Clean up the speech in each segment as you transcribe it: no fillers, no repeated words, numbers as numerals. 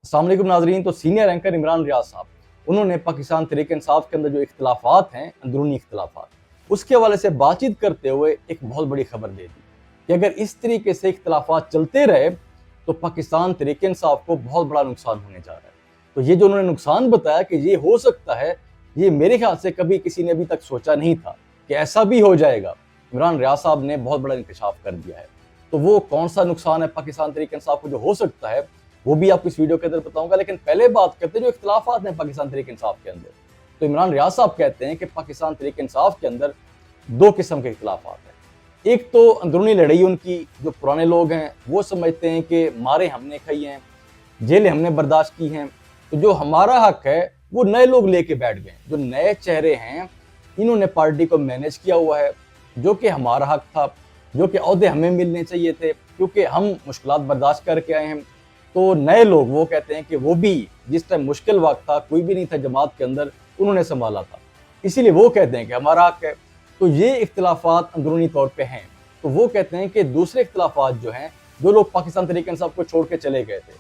अस्सलाम वालेकुम नाजरीन। तो सीनियर एंकर इमरान रियाज साहब, उन्होंने पाकिस्तान तहरीक इंसाफ के अंदर जो इख्तलाफात हैं, अंदरूनी इख्तलाफात, उसके हवाले से बातचीत करते हुए एक बहुत बड़ी खबर दे दी कि अगर इस तरीके से इख्तलाफात चलते रहे तो पाकिस्तान तहरीक इंसाफ को बहुत बड़ा नुकसान होने जा रहा है। तो ये जो उन्होंने नुकसान बताया कि ये हो सकता है, ये मेरे ख्याल से कभी किसी ने अभी तक सोचा नहीं था कि ऐसा भी हो जाएगा। इमरान रियाज साहब ने बहुत बड़ा इंकशाफ कर दिया है। तो वो कौन सा नुकसान है पाकिस्तान तहरीक इंसाफ को जो हो सकता है, वो भी आपको इस वीडियो के अंदर बताऊंगा। लेकिन पहले बात करते हैं जो इख्तलाफात हैं पाकिस्तान तहरीक इंसाफ के अंदर। तो इमरान रियाज साहब कहते हैं कि पाकिस्तान तहरीक इंसाफ के अंदर दो किस्म के इख्तलाफात हैं। एक तो अंदरूनी लड़ाई उनकी, जो पुराने लोग हैं वो समझते हैं कि मारे हमने खाई हैं, जेलें हमने बर्दाश्त की हैं, तो जो हमारा हक है वो नए लोग लेके बैठ गए। जो नए चेहरे हैं, इन्होंने पार्टी को मैनेज किया हुआ है, जो कि हमारा हक था, जो कि ओहदे हमें मिलने चाहिए थे, क्योंकि हम मुश्किलात बर्दाश्त करके आए हैं। तो नए लोग वो कहते हैं कि वो भी जिस टाइम मुश्किल वक्त था, कोई भी नहीं था जमात के अंदर, उन्होंने संभाला था, इसीलिए वो कहते हैं कि हमारा हक है। तो ये इख्तलाफात अंदरूनी तौर पे हैं। तो वो कहते हैं कि दूसरे इख्तलाफात जो हैं, जो लोग पाकिस्तान तहरीक इंसाफ को छोड़ के चले गए थे,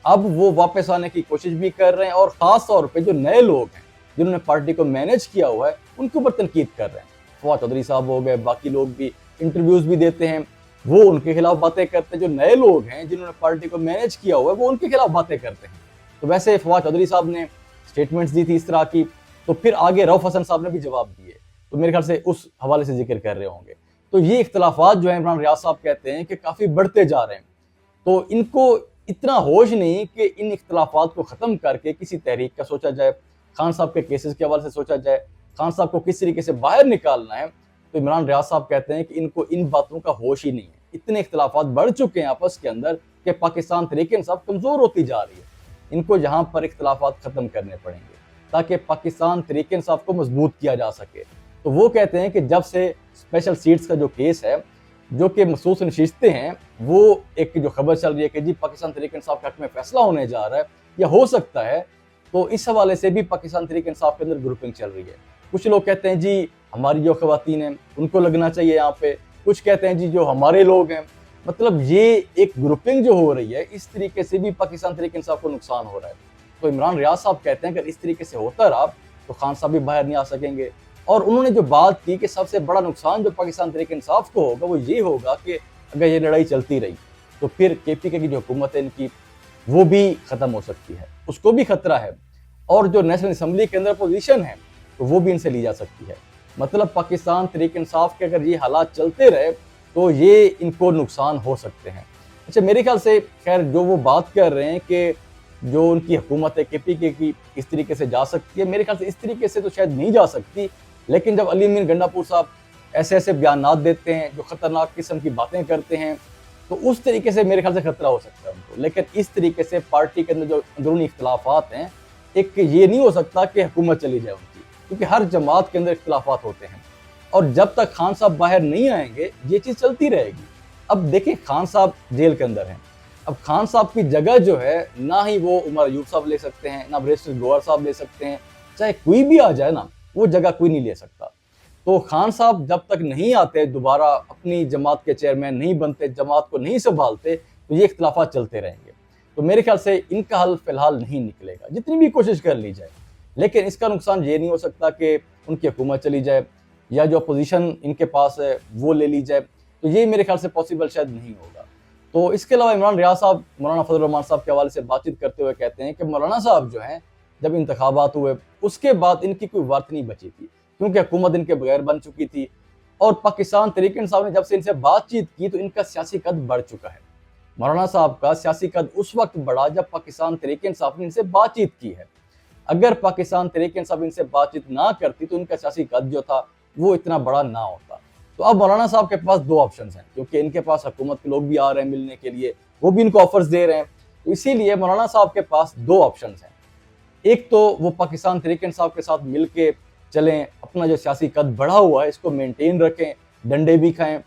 अब वो वापस आने की कोशिश भी कर रहे हैं, और ख़ास तौर पे जो नए लोग हैं जिन्होंने पार्टी को मैनेज किया हुआ है, उनके ऊपर तनकीद कर रहे हैं। फवाद चौधरी साहब हो गए, बाकी लोग भी इंटरव्यूज़ भी देते हैं, वो उनके खिलाफ बातें करते हैं। जो नए लोग हैं जिन्होंने पार्टी को मैनेज किया हुआ है, वो उनके खिलाफ बातें करते हैं। तो वैसे फवाद चौधरी साहब ने स्टेटमेंट्स दी थी इस तरह की, तो फिर आगे रऊफ हसन साहब ने भी जवाब दिए, तो मेरे ख्याल से उस हवाले से जिक्र कर रहे होंगे। तो ये इख्तलाफात जो है, इमरान रियाज साहब कहते हैं कि काफ़ी बढ़ते जा रहे हैं। तो इनको इतना होश नहीं कि इन इख्तलाफात को ख़त्म करके किसी तहरीक का सोचा जाए, खान साहब के केसेस के हवाले से सोचा जाए, खान साहब को किस तरीके से बाहर निकालना है। तो इमरान रियाज साहब कहते हैं कि इनको इन बातों का होश ही नहीं है। इतने इख्तलाफात बढ़ चुके हैं आपस के अंदर कि पाकिस्तान तहरीक इंसाफ कमज़ोर होती जा रही है। इनको यहाँ पर इख्तलाफात ख़त्म करने पड़ेंगे ताकि पाकिस्तान तहरीक इंसाफ को मजबूत किया जा सके। तो वो कहते हैं कि जब से स्पेशल सीट्स का जो केस है, जो कि मखसूस नशिस्तें हैं, वो एक जो खबर चल रही है कि जी पाकिस्तान तहरीक इंसाफ के हक में फैसला होने जा रहा है या हो सकता है, तो इस हवाले से भी पाकिस्तान तहरीक इंसाफ के अंदर ग्रुपिंग चल रही है। कुछ लोग कहते हैं जी हमारी जो खवातीन हैं उनको लगना चाहिए यहाँ पे, कुछ कहते हैं जी जो हमारे लोग हैं। मतलब ये एक ग्रुपिंग जो हो रही है, इस तरीके से भी पाकिस्तान तहरीक इंसाफ को नुकसान हो रहा है। तो इमरान रियाज साहब कहते हैं अगर इस तरीके से होता रहा तो खान साहब भी बाहर नहीं आ सकेंगे। और उन्होंने जो बात की कि सबसे बड़ा नुकसान जो पाकिस्तान तहरीक इंसाफ को होगा वो ये होगा कि अगर ये लड़ाई चलती रही तो फिर KPK की जो हुकूमत है इनकी, वो भी ख़त्म हो सकती है, उसको भी खतरा है। और जो नेशनल असम्बली के अंदर पोजीशन है तो वो भी इनसे ली जा सकती है। मतलब पाकिस्तान तहरीक इंसाफ के अगर ये हालात चलते रहे तो ये इनको नुकसान हो सकते हैं। अच्छा, मेरे ख्याल से खैर जो वो बात कर रहे हैं कि जो उनकी हुकूमत है KPK की इस तरीके से जा सकती है, मेरे ख्याल से इस तरीके से तो शायद नहीं जा सकती। लेकिन जब अली अमीन गंडापुर साहब ऐसे ऐसे बयानात देते हैं, जो ख़तरनाक किस्म की बातें करते हैं, तो उस तरीके से मेरे ख्याल से खतरा हो सकता है उनको। लेकिन इस तरीके से पार्टी के अंदर जो अंदरूनी इख्तलाफात हैं, एक ये नहीं हो सकता कि हुकूमत चली जाए उनकी, क्योंकि हर जमात के अंदर इख्तलाफात होते हैं। और जब तक खान साहब बाहर नहीं आएंगे ये चीज़ चलती रहेगी। अब देखिए खान साहब जेल के अंदर हैं, अब खान साहब की जगह जो है ना ही वो उमर अयूब साहब ले सकते हैं, ना बैरिस्टर गौहर साहब ले सकते हैं, चाहे कोई भी आ जाए ना, वो जगह कोई नहीं ले सकता। तो खान साहब जब तक नहीं आते दोबारा, अपनी जमात के चेयरमैन नहीं बनते, जमात को नहीं संभालते, तो ये इख्तलाफात चलते रहेंगे। तो मेरे ख्याल से इनका हल फिलहाल नहीं निकलेगा, जितनी भी कोशिश कर ली जाए। लेकिन इसका नुकसान ये नहीं हो सकता कि उनकी हुकूमत चली जाए या जो अपोजिशन इनके पास है वो ले ली जाए। तो ये मेरे ख्याल से पॉसिबल शायद नहीं होगा। तो इसके अलावा इमरान रियाज साहब मौलाना फजल रहमान साहब के हवाले से बातचीत करते हुए कहते हैं कि मौलाना साहब जो हैं, जब इंतखाबात हुए उसके बाद इनकी कोई वर्थ नहीं बची थी, क्योंकि हुकूमत इनके बगैर बन चुकी थी। और पाकिस्तान तहरीक इंसाफ ने जब से इनसे बातचीत की तो इनका सियासी कद बढ़ चुका है। मौलाना साहब का सियासी कद उस वक्त बढ़ा जब पाकिस्तान तहरीक इंसाफ ने इनसे बातचीत की है। अगर पाकिस्तान तहरीक इंसाफ इनसे बातचीत ना करती तो इनका सियासी कद जो था वो इतना बड़ा ना होता। तो अब मौलाना साहब के पास दो ऑप्शन हैं, क्योंकि इनके पास हुकूमत के लोग भी आ रहे हैं मिलने के लिए, वो भी इनको ऑफर्स दे रहे हैं। तो इसीलिए मौलाना साहब के पास दो ऑप्शन हैं। एक तो वो पाकिस्तान तहरीक इंसाफ के साथ मिल के चलें, अपना जो सियासी कद बढ़ा हुआ है इसको मेनटेन रखें, डंडे भी खाएं,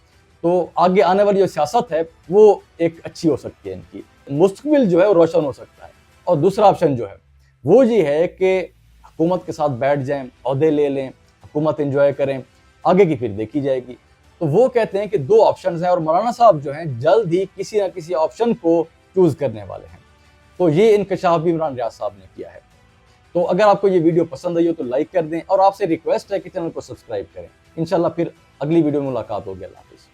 तो आगे आने वाली जो सियासत है वो एक अच्छी हो सकती है, इनकी मुस्तकबिल जो है वो रोशन हो सकता है। और दूसरा ऑप्शन जो है वो ये है कि हुकूमत के साथ बैठ जाएं, ओहदे ले लें, हुकूमत एंजॉय करें, आगे की फिर देखी जाएगी। तो वो कहते हैं कि दो ऑप्शन हैं और मौलाना साहब जो हैं जल्द ही किसी ना किसी ऑप्शन को चूज करने वाले हैं। तो ये इंकशाफ भी इमरान रियाज साहब ने किया है। तो अगर आपको ये वीडियो पसंद आई हो तो लाइक कर दें, और आपसे रिक्वेस्ट है कि चैनल को सब्सक्राइब करें। इंशाल्लाह फिर अगली वीडियो में मुलाकात होगी। अल्लाह हाफिज़।